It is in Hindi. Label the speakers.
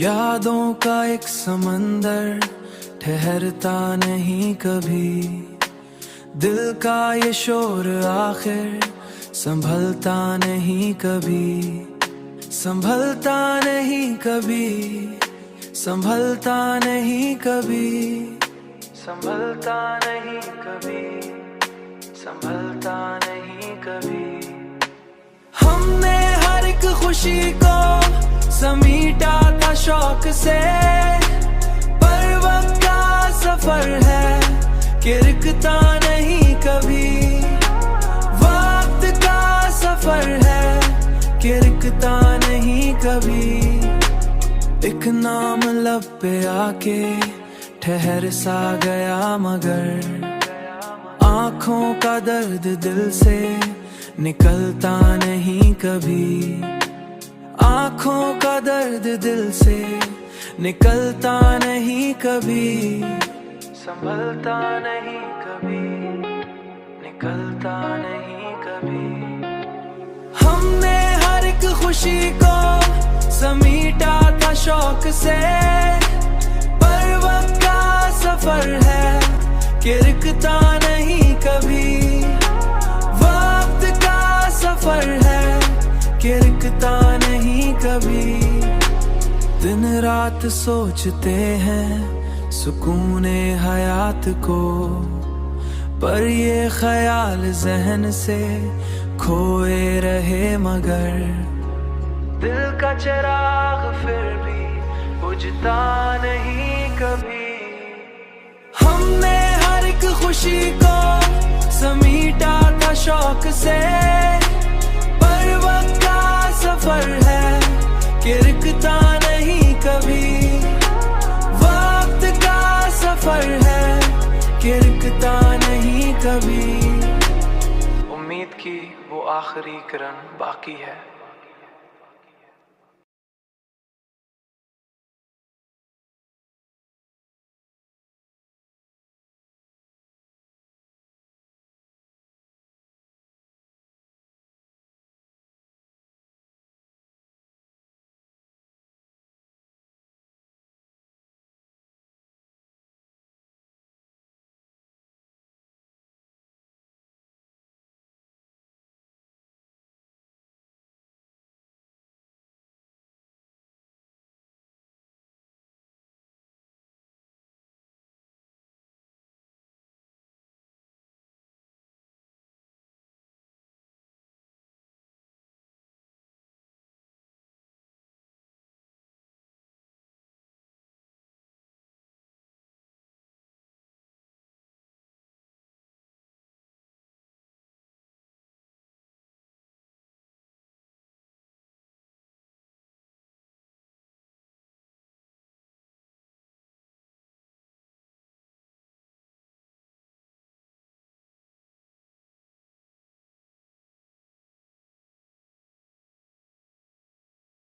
Speaker 1: यादों का एक समंदर ठहरता नहीं कभी, दिल का ये शोर आखिर संभलता नहीं कभी, संभलता नहीं कभी, संभलता नहीं कभी, संभलता नहीं कभी, संभलता नहीं कभी। हमने हर एक खुशी को समीटा था शौक से, पर वक्त का सफर है कि रुकता नहीं कभी, वक्त का सफर है कि रुकता नहीं कभी। एक नाम लब पे आके ठहर सा गया, मगर आंखों का दर्द दिल से निकलता नहीं कभी, आंखों का दर्द दिल से निकलता नहीं कभी, संभलता नहीं कभी, निकलता नहीं कभी। हमने हर एक खुशी को समीटा था शौक से, पर वक्त का सफर है कि रुकता नहीं कभी, वक्त का सफर है कि रुकता नहीं कभी। दिन रात सोचते हैं सुकूने हयात को, पर ये ख्याल जहन से खोए रहे, मगर दिल का चिराग फिर भी बुझता नहीं कभी। हमने हर एक खुशी को समीटा था शौक से, पर वक्त का सफर है कि रुकता नहीं कभी, वक्त का सफर है कि रुकता नहीं कभी। उम्मीद की वो आखिरी किरण बाकी है।